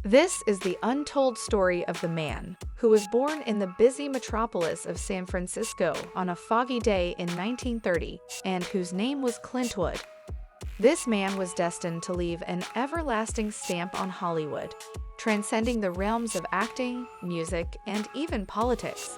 This is the untold story of the man who was born in the busy metropolis of San Francisco on a foggy day in 1930 and whose name was Clint Eastwood. This man was destined to leave an everlasting stamp on Hollywood, transcending the realms of acting, music, and even politics.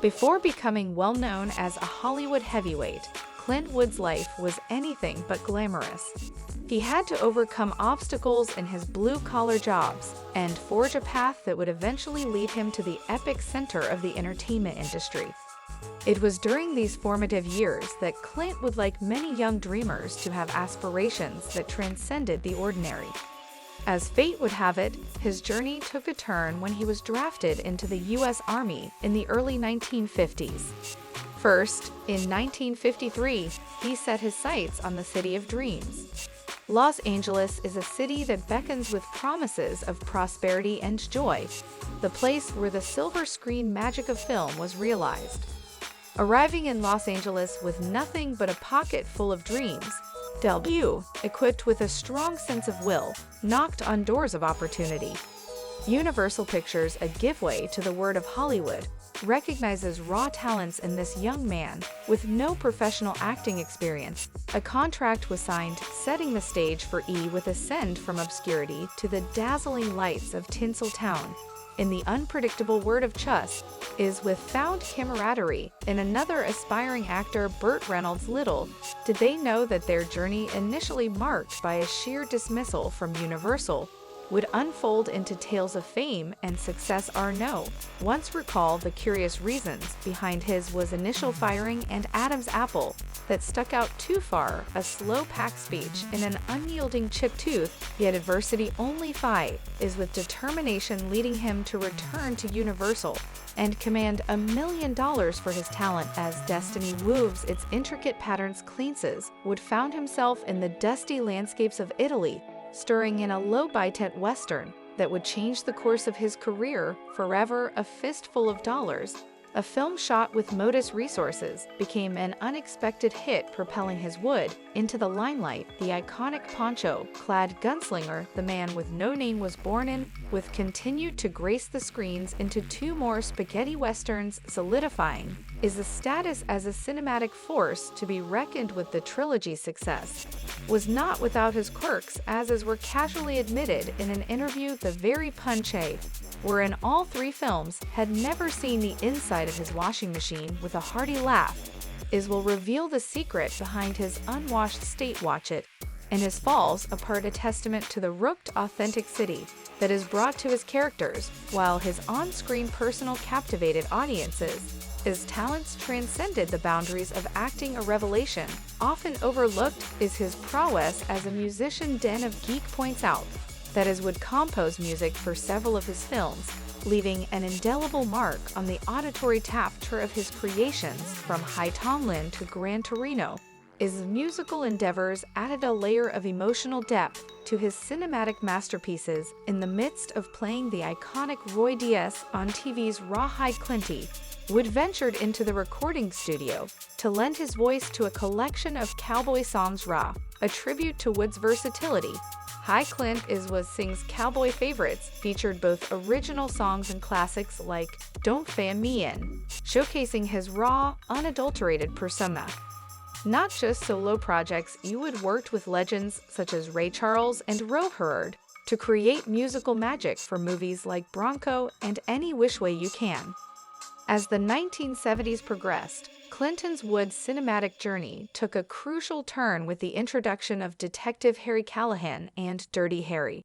Before becoming well known as a Hollywood heavyweight, Clint Eastwood's life was anything but glamorous. He had to overcome obstacles in his blue-collar jobs and forge a path that would eventually lead him to the epic center of the entertainment industry. It was during these formative years that Clint would like many young dreamers to have aspirations that transcended the ordinary. As fate would have it, his journey took a turn when he was drafted into the U.S. Army in the early 1950s. First, in 1953, he set his sights on the city of dreams. Los Angeles is a city that beckons with promises of prosperity and joy, the place where the silver screen magic of film was realized. Arriving in Los Angeles with nothing but a pocket full of dreams, Delbu, equipped with a strong sense of will, knocked on doors of opportunity. Universal Pictures, a giveaway to the word of Hollywood, recognizes raw talents in this young man with no professional acting experience. A contract was signed, setting the stage for E with ascend from obscurity to the dazzling lights of Tinseltown. In the unpredictable word of Chus, is with found camaraderie in another aspiring actor, Burt Reynolds. Little did they know that their journey, initially marked by a sheer dismissal from Universal, would unfold into tales of fame and success. Arno once recalled the curious reasons behind his was initial firing and Adam's apple that stuck out too far, a slow-packed speech in an unyielding chipped tooth, yet adversity only fight is with determination leading him to return to Universal and command $1 million for his talent as destiny woves its intricate patterns. Clint would found himself in the dusty landscapes of Italy, stirring in a low-budget western that would change the course of his career forever. A Fistful of Dollars, a film shot with modest resources, became an unexpected hit, propelling his Wood into the limelight. The iconic poncho-clad gunslinger, the man with no name, was born in, with continued to grace the screens into two more spaghetti westerns, solidifying is a status as a cinematic force to be reckoned with. The trilogy's success was not without his quirks, as were casually admitted in an interview the very punche, wherein all three films had never seen the inside of his washing machine. With a hearty laugh, will reveal the secret behind his unwashed state watch it, and his falls apart, a testament to the rooked authenticity that is brought to his characters, while his on-screen persona captivated audiences. His talents transcended the boundaries of acting. A revelation often overlooked is his prowess as a musician. Den of Geek points out that would compose music for several of his films, leaving an indelible mark on the auditory tapestry of his creations. From High Tomlin to Gran Torino, his musical endeavors added a layer of emotional depth to his cinematic masterpieces. In the midst of playing the iconic Roy Diaz on TV's R.I.P, Clint Wood ventured into the recording studio to lend his voice to a collection of cowboy songs. Raw, a tribute to Wood's versatility. Hi Clint was sings cowboy favorites, featured both original songs and classics like Don't Fan Me In, showcasing his raw, unadulterated persona. Not just solo projects, Eastwood worked with legends such as Ray Charles and Ro Herrod to create musical magic for movies like Bronco and Any Which Way You Can. As the 1970s progressed, Clint Eastwood's cinematic journey took a crucial turn with the introduction of Detective Harry Callahan and Dirty Harry.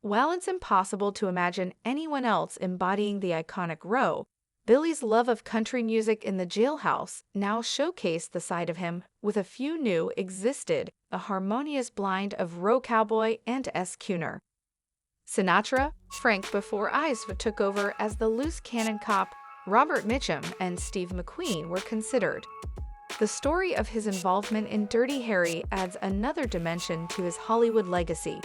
While it's impossible to imagine anyone else embodying the iconic Ro, Billy's love of country music in the jailhouse now showcased the side of him with a few new existed, a harmonious blend of Ro cowboy and S. Cooner. Sinatra, Frank before Eastwood took over as the loose cannon cop, Robert Mitchum and Steve McQueen were considered. The story of his involvement in Dirty Harry adds another dimension to his Hollywood legacy.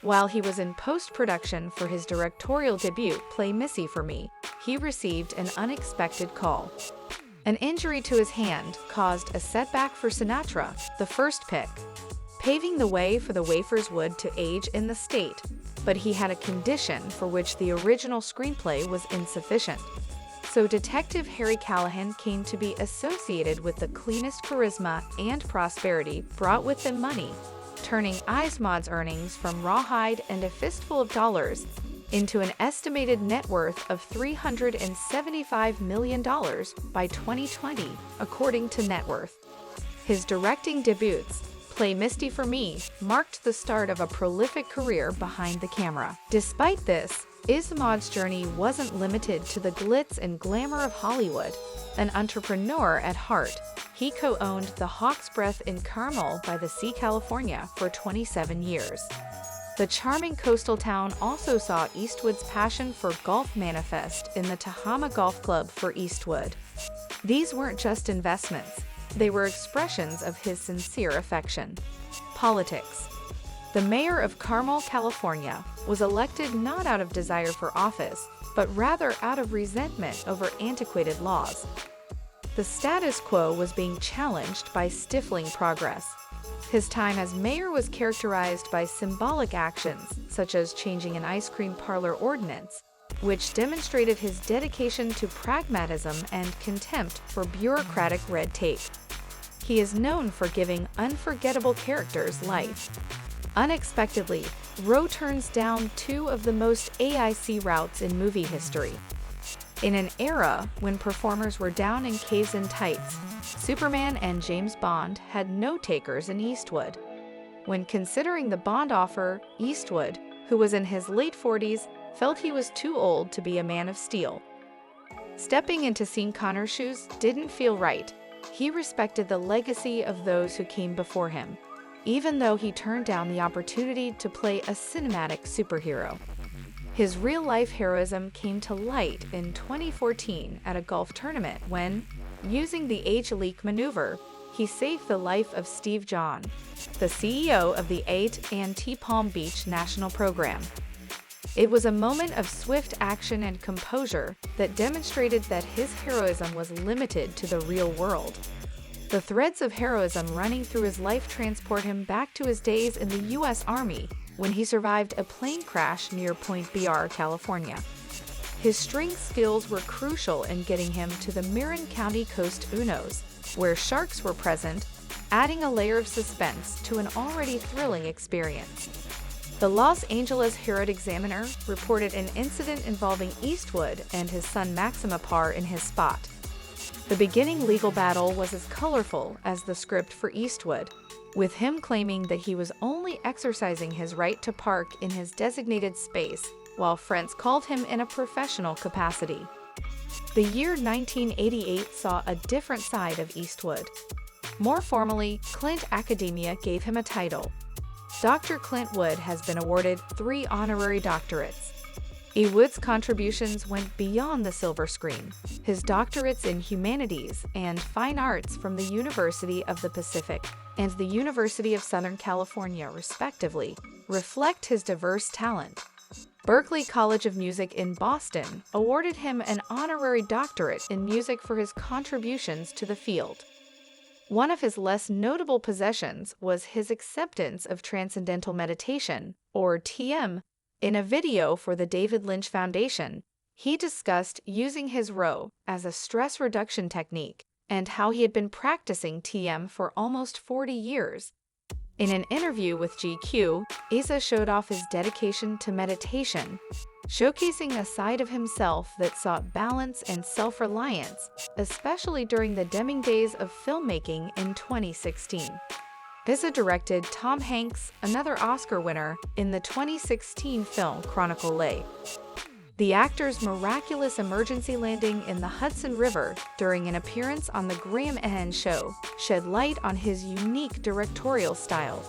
While he was in post-production for his directorial debut, Play Missy for Me, he received an unexpected call. An injury to his hand caused a setback for Sinatra, the first pick, paving the way for the Wafers Wood to age in the state. but he had a condition for which the original screenplay was insufficient. So Detective Harry Callahan came to be associated with the cleanest charisma and prosperity brought with them money, turning Ismod's earnings from rawhide and a fistful of dollars into an estimated net worth of $375 million by 2020, according to Net Worth. His directing debuts, Play Misty for Me, marked the start of a prolific career behind the camera. Despite this, Ismod's journey wasn't limited to the glitz and glamour of Hollywood. An entrepreneur at heart, he co-owned the Hawk's Breath in Carmel by the Sea, California for 27 years. The charming coastal town also saw Eastwood's passion for golf manifest in the Tehama Golf Club for Eastwood. These weren't just investments, they were expressions of his sincere affection. Politics. The mayor of Carmel, California, was elected not out of desire for office, but rather out of resentment over antiquated laws. The status quo was being challenged by stifling progress. His time as mayor was characterized by symbolic actions, such as changing an ice cream parlor ordinance, which demonstrated his dedication to pragmatism and contempt for bureaucratic red tape. He is known for giving unforgettable characters life. Unexpectedly, Rowe turns down two of the most AIC routes in movie history. In an era when performers were down in caves and tights, Superman and James Bond had no takers in Eastwood. When considering the Bond offer, Eastwood, who was in his late 40s, felt he was too old to be a Man of Steel. Stepping into Sean Connery's shoes didn't feel right. He respected the legacy of those who came before him, even though he turned down the opportunity to play a cinematic superhero. His real-life heroism came to light in 2014 at a golf tournament when, using the H-leak maneuver, he saved the life of Steve John, the CEO of the A&T Palm Beach National Program. It was a moment of swift action and composure that demonstrated that his heroism was limited to the real world. The threads of heroism running through his life transport him back to his days in the U.S. Army when he survived a plane crash near Point Br, California. His string skills were crucial in getting him to the Marin County Coast Unos, where sharks were present, adding a layer of suspense to an already thrilling experience. The Los Angeles Herald-Examiner reported an incident involving Eastwood and his son Maxima Parr in his spot. The beginning legal battle was as colorful as the script for Eastwood, with him claiming that he was only exercising his right to park in his designated space, while friends called him in a professional capacity. The year 1988 saw a different side of Eastwood. More formally, Clint Academia gave him a title. Dr. Clint Wood has been awarded 3 honorary doctorates. Wood's contributions went beyond the silver screen. His doctorates in humanities and fine arts from the University of the Pacific and the University of Southern California, respectively, reflect his diverse talent. Berklee College of Music in Boston awarded him an honorary doctorate in music for his contributions to the field. One of his less notable possessions was his acceptance of Transcendental Meditation, or TM. In a video for the David Lynch Foundation, he discussed using his RO as a stress reduction technique and how he had been practicing TM for almost 40 years. In an interview with GQ, Isa showed off his dedication to meditation, showcasing a side of himself that sought balance and self-reliance, especially during the Deming days of filmmaking in 2016. Isa directed Tom Hanks, another Oscar winner, in the 2016 film Chronicle Lay. The actor's miraculous emergency landing in the Hudson River during an appearance on The Graham Ahern Show shed light on his unique directorial style,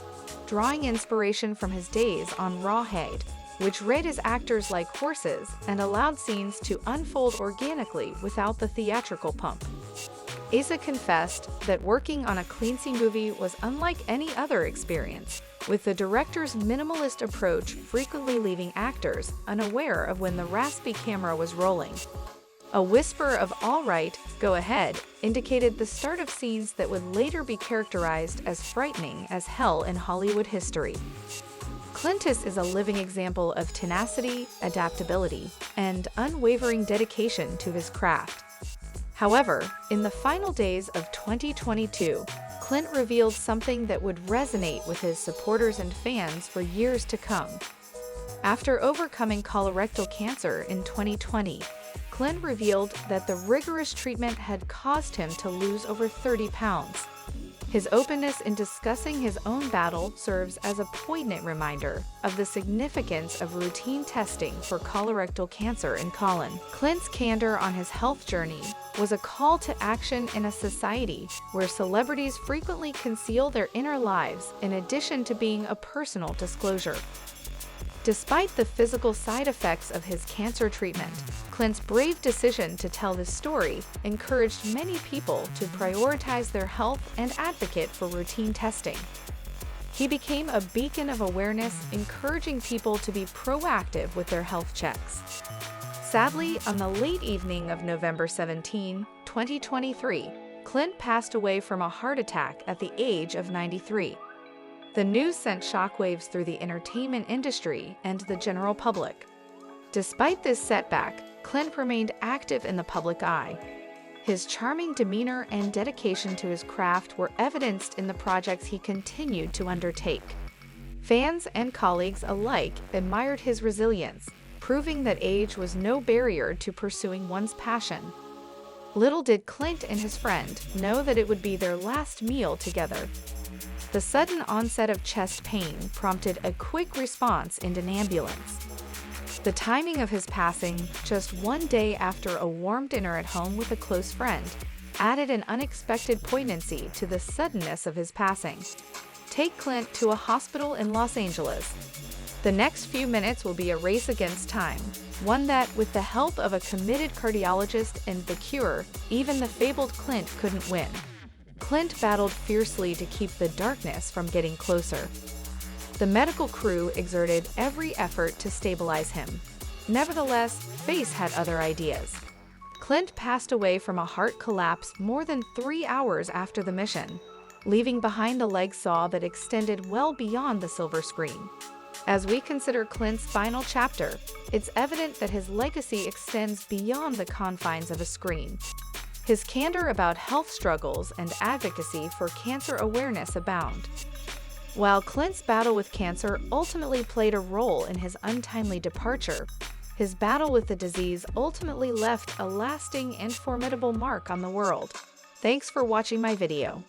drawing inspiration from his days on Rawhide, which read his actors like horses and allowed scenes to unfold organically without the theatrical pump. Asa confessed that working on a clean scene movie was unlike any other experience, with the director's minimalist approach frequently leaving actors unaware of when the raspy camera was rolling. A whisper of "all right, go ahead" indicated the start of scenes that would later be characterized as frightening as hell in Hollywood history. Clint is a living example of tenacity, adaptability, and unwavering dedication to his craft. However, in the final days of 2022, Clint revealed something that would resonate with his supporters and fans for years to come. After overcoming colorectal cancer in 2020, Clint revealed that the rigorous treatment had caused him to lose over 30 pounds. His openness in discussing his own battle serves as a poignant reminder of the significance of routine testing for colorectal cancer in colon. Clint's candor on his health journey was a call to action in a society where celebrities frequently conceal their inner lives in addition to being a personal disclosure. Despite the physical side effects of his cancer treatment, Clint's brave decision to tell this story encouraged many people to prioritize their health and advocate for routine testing. He became a beacon of awareness, encouraging people to be proactive with their health checks. Sadly, on the late evening of November 17, 2023, Clint passed away from a heart attack at the age of 93. The news sent shockwaves through the entertainment industry and the general public. Despite this setback, Clint remained active in the public eye. His charming demeanor and dedication to his craft were evidenced in the projects he continued to undertake. Fans and colleagues alike admired his resilience, proving that age was no barrier to pursuing one's passion. Little did Clint and his friend know that it would be their last meal together. The sudden onset of chest pain prompted a quick response in an ambulance. The timing of his passing, just one day after a warm dinner at home with a close friend, added an unexpected poignancy to the suddenness of his passing. Take Clint to a hospital in Los Angeles. The next few minutes will be a race against time, one that, with the help of a committed cardiologist and the cure, even the fabled Clint couldn't win. Clint battled fiercely to keep the darkness from getting closer. The medical crew exerted every effort to stabilize him. Nevertheless, Face had other ideas. Clint passed away from a heart collapse more than 3 hours after the mission, leaving behind a leg saw that extended well beyond the silver screen. As we consider Clint's final chapter, it's evident that his legacy extends beyond the confines of a screen. His candor about health struggles and advocacy for cancer awareness abound. While Clint's battle with cancer ultimately played a role in his untimely departure, his battle with the disease ultimately left a lasting and formidable mark on the world. Thanks for watching my video.